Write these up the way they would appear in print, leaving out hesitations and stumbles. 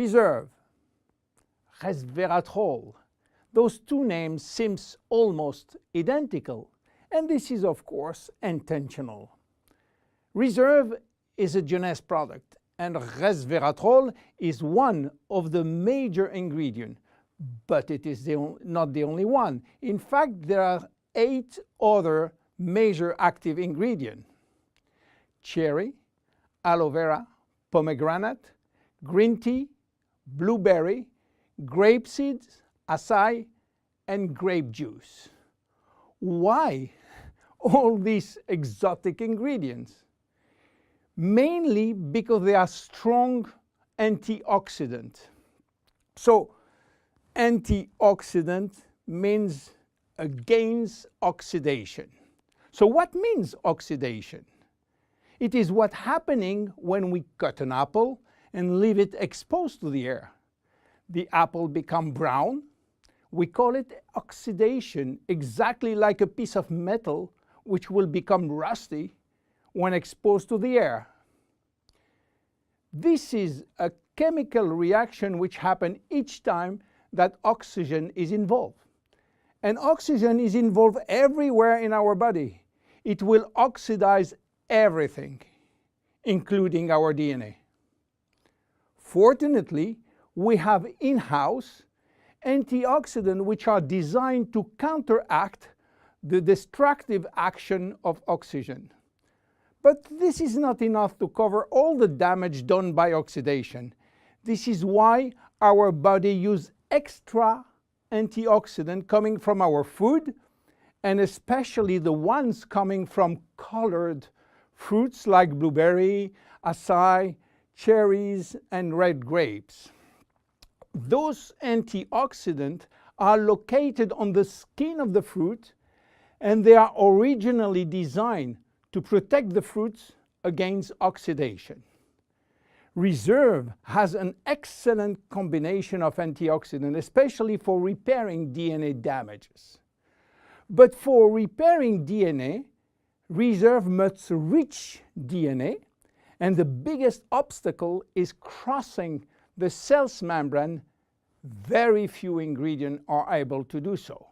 Reserve, resveratrol. Those two names seem almost identical, and this is of course intentional. Reserve is a Jeunesse product, and resveratrol is one of the major ingredients, but it is not the only one. In fact, there are 8 other major active ingredients: cherry, aloe vera, pomegranate, green tea, blueberry, grape seeds, acai, and grape juice. Why all these exotic ingredients? Mainly because they are strong antioxidants. So antioxidant means against oxidation. So what means oxidation? It is what's happening when we cut an apple and leave it exposed to the air. The apple becomes brown. We call it oxidation, exactly like a piece of metal which will become rusty when exposed to the air. This is a chemical reaction which happens each time that oxygen is involved. And oxygen is involved everywhere in our body. It will oxidize everything, including our DNA. Fortunately, we have in-house antioxidants which are designed to counteract the destructive action of oxygen. But this is not enough to cover all the damage done by oxidation. This is why our body uses extra antioxidants coming from our food, and especially the ones coming from colored fruits like blueberry, acai, cherries, and red grapes. Those antioxidants are located on the skin of the fruit, and they are originally designed to protect the fruits against oxidation. Reserve has an excellent combination of antioxidants, especially for repairing DNA damages. But for repairing DNA, Reserve must reach DNA, and the biggest obstacle is crossing the cell's membrane. Very few ingredients are able to do so.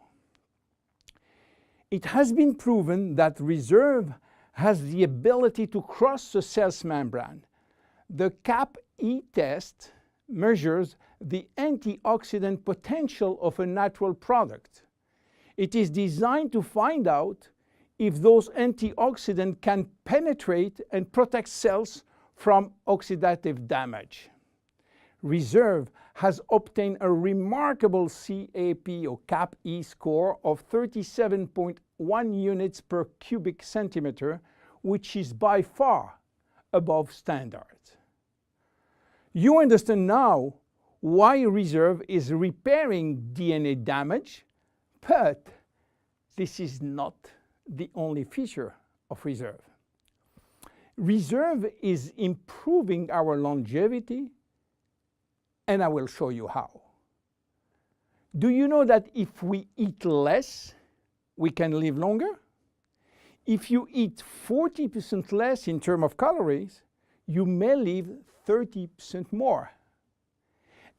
It has been proven that Reserve has the ability to cross the cell's membrane. The CAP-E test measures the antioxidant potential of a natural product. It is designed to find out if those antioxidants can penetrate and protect cells from oxidative damage. Reserve has obtained a remarkable CAP or CAP-E score of 37.1 units per cubic centimeter, which is by far above standard. You understand now why Reserve is repairing DNA damage, but this is not the only feature of Reserve. Reserve is improving our longevity, and I will show you how. Do you know that if we eat less, we can live longer? If you eat 40% less in terms of calories, you may live 30% more.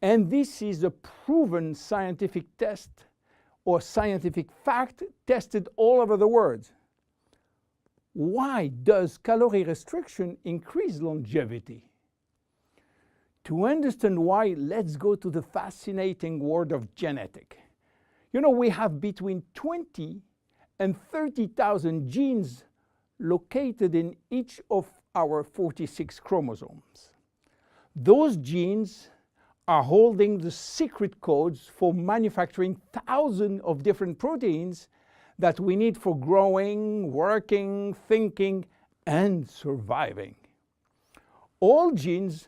And this is a proven scientific test or scientific fact tested all over the world. Why does calorie restriction increase longevity? To understand why, let's go to the fascinating world of genetics. You know, we have between 20 and 30,000 genes located in each of our 46 chromosomes. Those genes are holding the secret codes for manufacturing thousands of different proteins that we need for growing, working, thinking, and surviving. All genes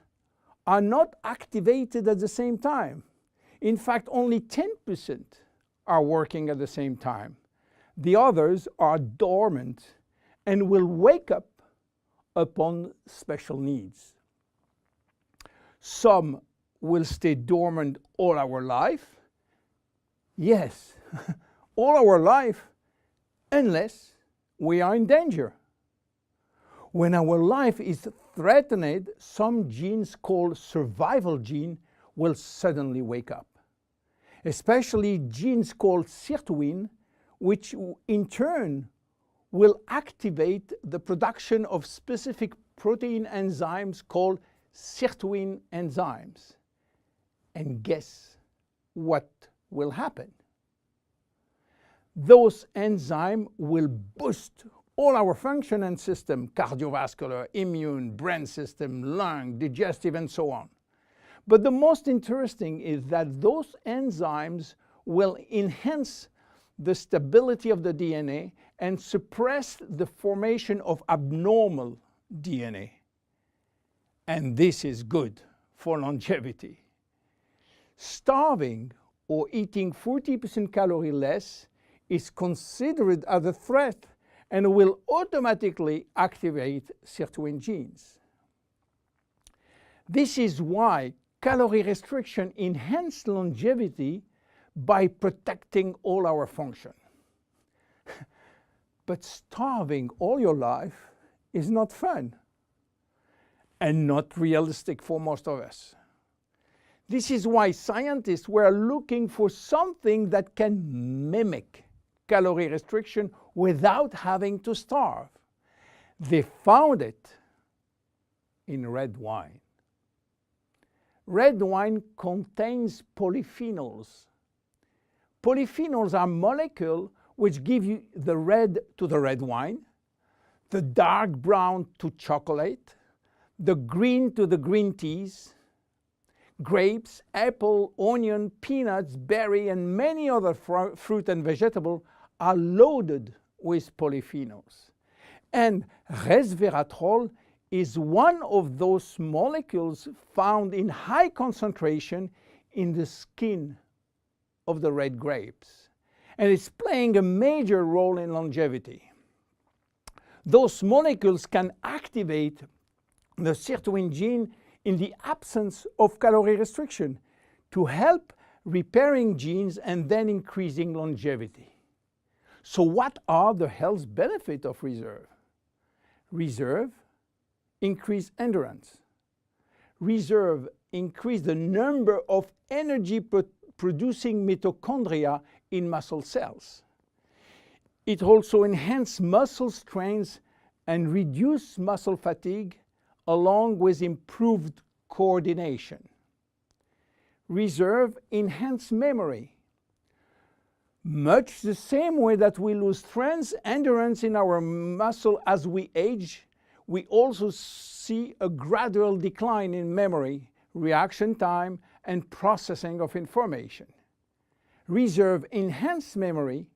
are not activated at the same time. In fact, only 10% are working at the same time. The others are dormant and will wake up upon special needs. Some will stay dormant all our life. Yes, all our life, unless we are in danger. When our life is threatened, some genes called survival gene will suddenly wake up, especially genes called sirtuin, which in turn will activate the production of specific protein enzymes called sirtuin enzymes. And guess what will happen? Those enzymes will boost all our function and system, cardiovascular, immune, brain system, lung, digestive, and so on. But the most interesting is that those enzymes will enhance the stability of the DNA and suppress the formation of abnormal DNA. And this is good for longevity. Starving or eating 40% calorie less is considered as a threat and will automatically activate sirtuin genes. This is why calorie restriction enhances longevity by protecting all our function. But starving all your life is not fun and not realistic for most of us. This is why scientists were looking for something that can mimic calorie restriction without having to starve. They found it in red wine. Red wine contains polyphenols. Polyphenols are molecules which give you the red to the red wine, the dark brown to chocolate, the green to the green teas. Grapes, apple, onion, peanuts, berry, and many other fruit and vegetables are loaded with polyphenols. And resveratrol is one of those molecules found in high concentration in the skin of the red grapes. And it's playing a major role in longevity. Those molecules can activate the sirtuin gene in the absence of calorie restriction to help repairing genes and then increasing longevity. So what are the health benefits of reserve? Reserve increase endurance. Reserve increase the number of energy-producing mitochondria in muscle cells. It also enhances muscle strength and reduces muscle fatigue, along with improved coordination. Reserve enhances memory. Much the same way that we lose strength, endurance in our muscle as we age, we also see a gradual decline in memory, reaction time, and processing of information. Reserve enhances memory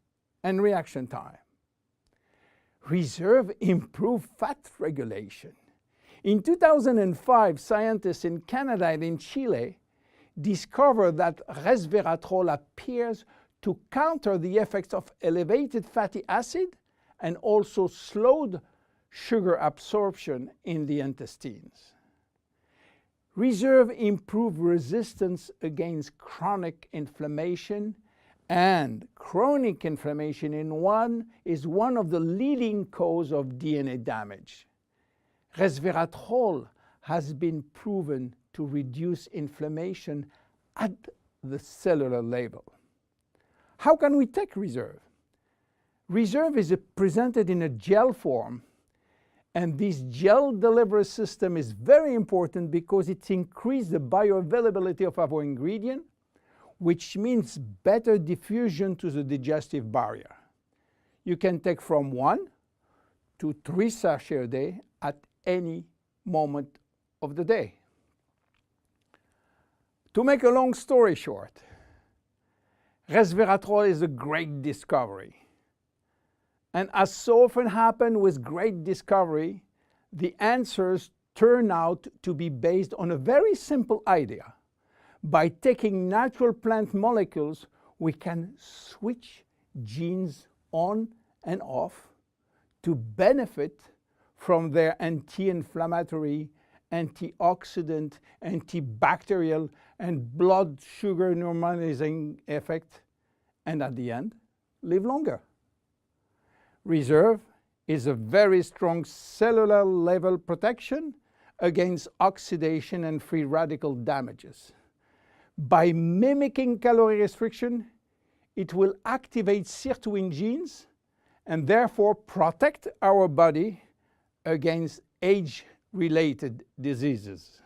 and reaction time. Reserve improves fat regulation. In 2005, scientists in Canada and in Chile discovered that resveratrol appears to counter the effects of elevated fatty acid and also slowed sugar absorption in the intestines. Reserve improves resistance against chronic inflammation, and chronic inflammation is one of the leading causes of DNA damage. Resveratrol has been proven to reduce inflammation at the cellular level. How can we take reserve? Reserve is presented in a gel form, and this gel delivery system is very important because it increases the bioavailability of our ingredient, which means better diffusion to the digestive barrier. You can take from 1 to 3 sachets a day at any moment of the day. To make a long story short, resveratrol is a great discovery. And as so often happens with great discovery, the answers turn out to be based on a very simple idea. By taking natural plant molecules, we can switch genes on and off to benefit from their anti-inflammatory, antioxidant, antibacterial, and blood sugar normalizing effect, and at the end, live longer. Reserve is a very strong cellular level protection against oxidation and free radical damages. By mimicking calorie restriction, it will activate sirtuin genes and therefore protect our body against age-related diseases.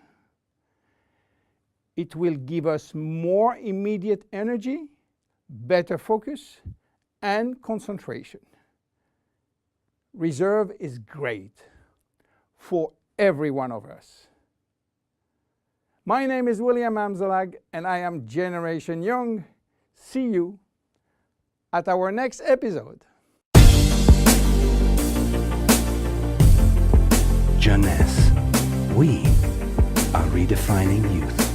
It will give us more immediate energy, better focus, and concentration. Reserve is great for every one of us. My name is William Amzalag, and I am Generation Young. See you at our next episode. Jeunesse, we are redefining youth.